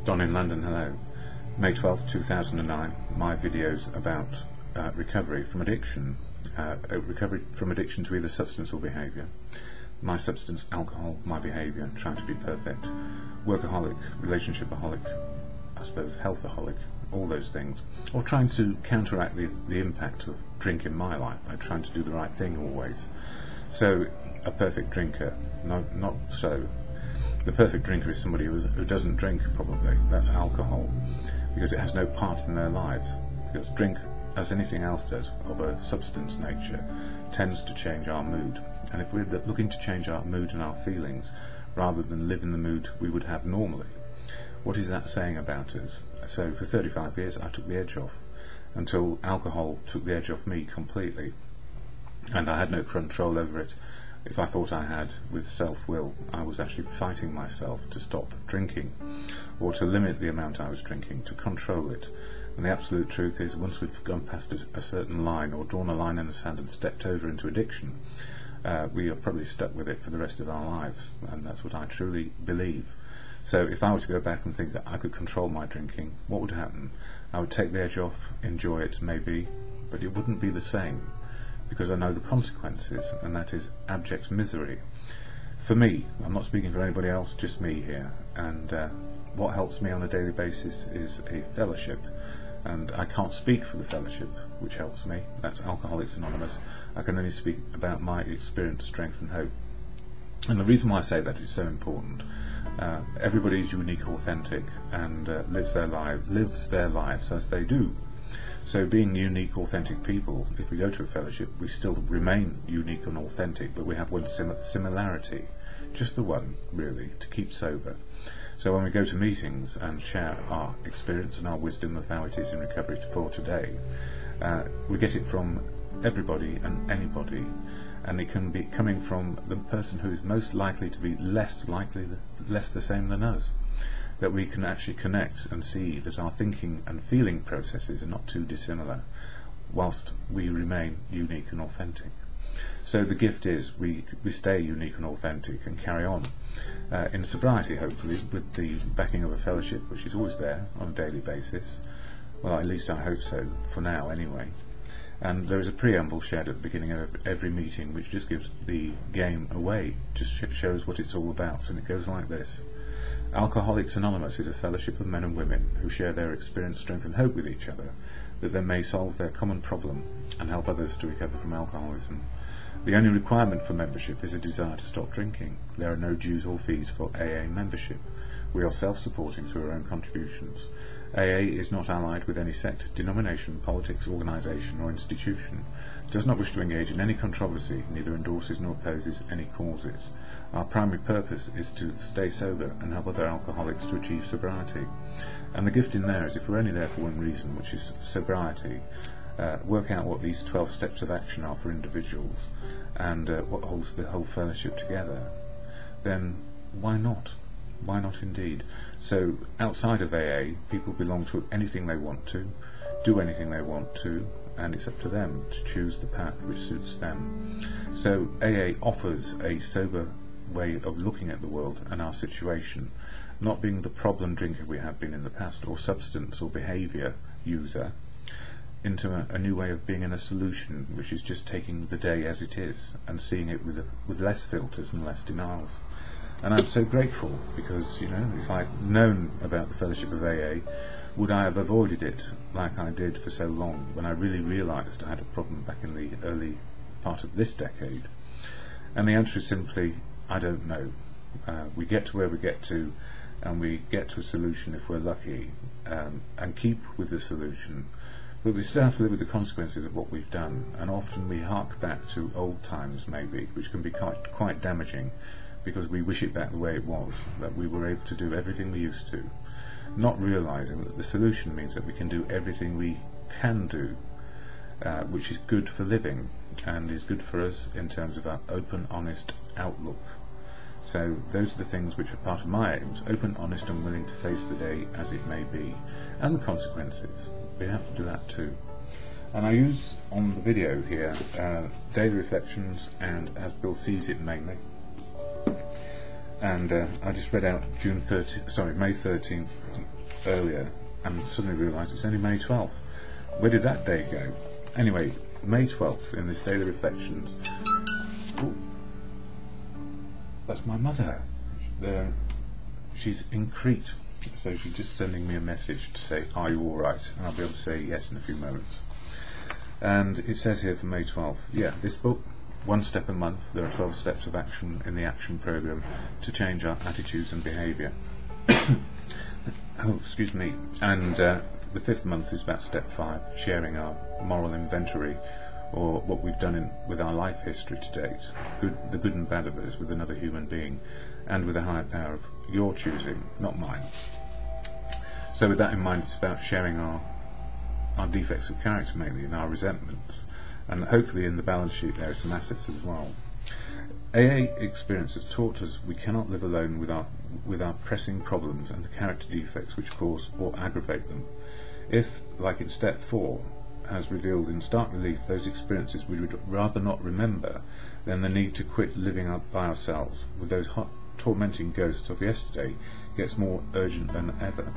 DonInLondon, hello. May 12, 2009, my videos about recovery from addiction. Recovery from addiction to either substance or behaviour. My substance, alcohol, my behaviour, trying to be perfect. Workaholic, relationshipaholic, I suppose healthaholic, all those things. Or trying to counteract the impact of drink in my life by trying to do the right thing always. So, a perfect drinker, not so. The perfect drinker is somebody who doesn't drink, probably. That's alcohol, because it has no part in their lives. Because drink, as anything else does, of a substance nature, tends to change our mood. And if we're looking to change our mood and our feelings, rather than live in the mood we would have normally, what is that saying about us? So for 35 years I took the edge off, until alcohol took the edge off me completely. And I had no control over it. If I thought I had, with self-will, I was actually fighting myself to stop drinking, or to limit the amount I was drinking, to control it. And the absolute truth is, once we've gone past a certain line, or drawn a line in the sand and stepped over into addiction, we are probably stuck with it for the rest of our lives, and that's what I truly believe. So if I were to go back and think that I could control my drinking, what would happen? I would take the edge off, enjoy it maybe, but it wouldn't be the same, because I know the consequences, and that is abject misery. For me, I'm not speaking for anybody else, just me here, and what helps me on a daily basis is a fellowship, and I can't speak for the fellowship which helps me. That's Alcoholics Anonymous. I can only speak about my experience, strength and hope. And the reason why I say that is so important, everybody is unique, authentic, and lives their lives as they do. So being unique, authentic people, if we go to a fellowship, we still remain unique and authentic, but we have one similarity, just the one, really, to keep sober. So when we go to meetings and share our experience and our wisdom of how it is in recovery for today, we get it from everybody and anybody, and it can be coming from the person who is most likely to be less the same than us. That we can actually connect and see that our thinking and feeling processes are not too dissimilar, whilst we remain unique and authentic. So the gift is we stay unique and authentic and carry on in sobriety, hopefully, with the backing of a fellowship, which is always there on a daily basis. Well, at least I hope so, for now anyway. And there is a preamble shared at the beginning of every meeting, which just gives the game away, just shows what it's all about, and it goes like this. Alcoholics Anonymous is a fellowship of men and women who share their experience, strength and hope with each other, that they may solve their common problem and help others to recover from alcoholism. The only requirement for membership is a desire to stop drinking. There are no dues or fees for AA membership. We are self-supporting through our own contributions. AA is not allied with any sect, denomination, politics, organisation or institution, does not wish to engage in any controversy, neither endorses nor opposes any causes. Our primary purpose is to stay sober and help other alcoholics to achieve sobriety. And the gift in there is, if we're only there for one reason, which is sobriety, work out what these 12 steps of action are for individuals, and what holds the whole fellowship together, then why not? Why not indeed? So outside of AA, people belong to anything they want to, do anything they want to, and it's up to them to choose the path which suits them. So AA offers a sober way of looking at the world and our situation, not being the problem drinker we have been in the past, or substance or behaviour user, into a new way of being in a solution, which is just taking the day as it is and seeing it with less filters and less denials. And I'm so grateful, because, you know, if I'd known about the fellowship of AA, would I have avoided it like I did for so long, when I really realised I had a problem back in the early part of this decade? And the answer is simply, I don't know. We get to where we get to, and we get to a solution if we're lucky, and keep with the solution. But we still have to live with the consequences of what we've done, and often we hark back to old times maybe, which can be quite damaging, because we wish it back the way it was, that we were able to do everything we used to, not realising that the solution means that we can do everything we can do, which is good for living, and is good for us in terms of our open, honest outlook. So those are the things which are part of my aims: open, honest and willing to face the day as it may be, and the consequences. We have to do that too. And I use on the video here daily reflections, and as Bill sees it mainly, and I just read out May 13th earlier, and suddenly realised it's only May 12th. Where did that day go? Anyway, May 12th, in this Daily Reflections. Ooh, that's my mother. She's in Crete, so she's just sending me a message to say, are you alright? And I'll be able to say yes in a few moments. And it says here for May 12th, yeah, this book, 1 step a month. There are 12 steps of action in the action program to change our attitudes and behaviour. Oh, excuse me. And the 5th month is about step 5, sharing our moral inventory, or what we've done with our life history to date, the good and bad of us, with another human being, and with a higher power of your choosing, not mine. So with that in mind, it's about sharing our defects of character mainly, and our resentments, and hopefully in the balance sheet there are some assets as well. AA experience has taught us we cannot live alone with our pressing problems and the character defects which cause or aggravate them. If, like in step 4, has revealed in stark relief those experiences we would rather not remember, then the need to quit living by ourselves with those hot, tormenting ghosts of yesterday gets more urgent than ever.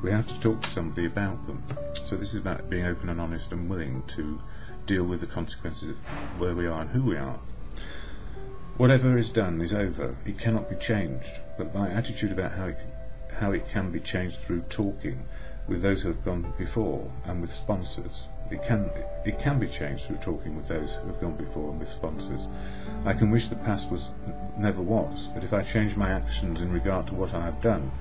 We have to talk to somebody about them. So this is about being open and honest and willing to deal with the consequences of where we are and who we are. Whatever is done is over. It cannot be changed, but my attitude about how it can be changed through talking with those who have gone before and with sponsors. It can be changed through talking with those who have gone before and with sponsors. I can wish the past never was, but if I change my actions in regard to what I have done,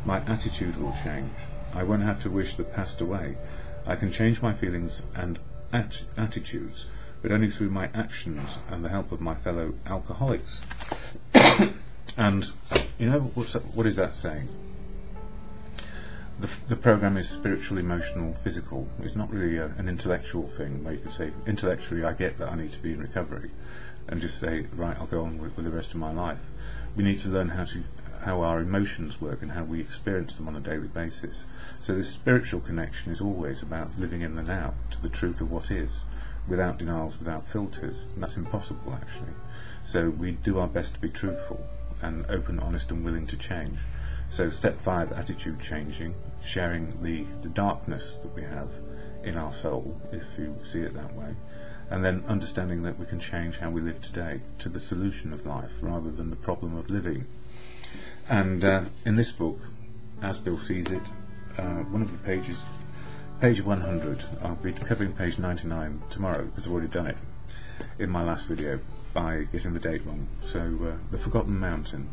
my attitude will change. I won't have to wish the past away. I can change my feelings and attitudes, but only through my actions and the help of my fellow alcoholics. And you know, what is that saying? The program is spiritual, emotional, physical. It's not really an intellectual thing where you can say, intellectually I get that I need to be in recovery, and just say, right, I'll go on with the rest of my life. We need to learn how our emotions work and how we experience them on a daily basis. So this spiritual connection is always about living in the now, to the truth of what is, without denials, without filters. And that's impossible, actually. So we do our best to be truthful and open, honest and willing to change. So step 5, attitude changing, sharing the darkness that we have in our soul, if you see it that way, and then understanding that we can change how we live today to the solution of life rather than the problem of living. And in this book, as Bill sees it, one of the pages, page 100, I'll be covering page 99 tomorrow because I've already done it in my last video by getting the date wrong. So the Forgotten Mountain.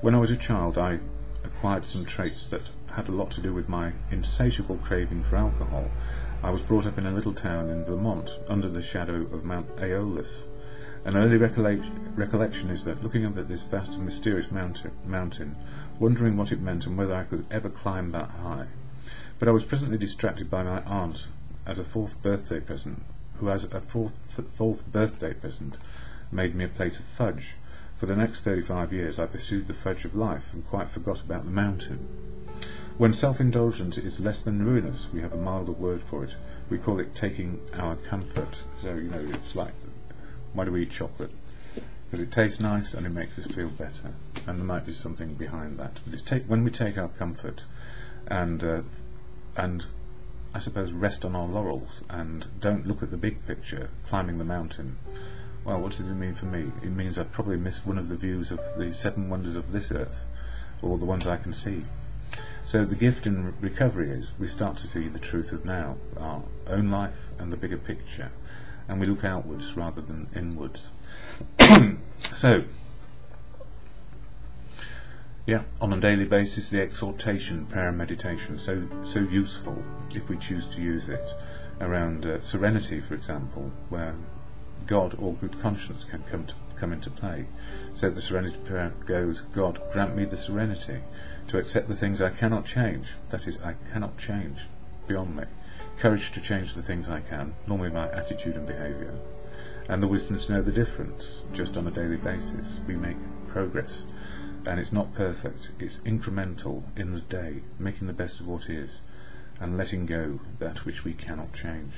When I was a child, I acquired some traits that had a lot to do with my insatiable craving for alcohol. I was brought up in a little town in Vermont, under the shadow of Mount Aeolus. An early recollection is that looking up at this vast and mysterious mountain, wondering what it meant and whether I could ever climb that high. But I was presently distracted by my aunt as a 4th birthday present, who as a fourth birthday present made me a plate of fudge. For the next 35 years I pursued the fudge of life and quite forgot about the mountain. When self-indulgence is less than ruinous, we have a milder word for it. We call it taking our comfort. So, you know, it's like, why do we eat chocolate? Because it tastes nice and it makes us feel better. And there might be something behind that. But it's when we take our comfort and I suppose rest on our laurels and don't look at the big picture, climbing the mountain. Well, what does it mean for me? It means I've probably missed one of the views of the 7 wonders of this earth, or the ones I can see. So the gift in recovery is we start to see the truth of now, our own life and the bigger picture, and we look outwards rather than inwards. So, yeah, on a daily basis, the exhortation, prayer and meditation, so useful if we choose to use it, around serenity, for example, where God or good conscience can come into play. So the serenity prayer goes, God, grant me the serenity to accept the things I cannot change, that is, I cannot change beyond me. Courage to change the things I can, normally my attitude and behaviour, and the wisdom to know the difference, just on a daily basis. We make progress, and it's not perfect, it's incremental in the day, making the best of what is, and letting go that which we cannot change.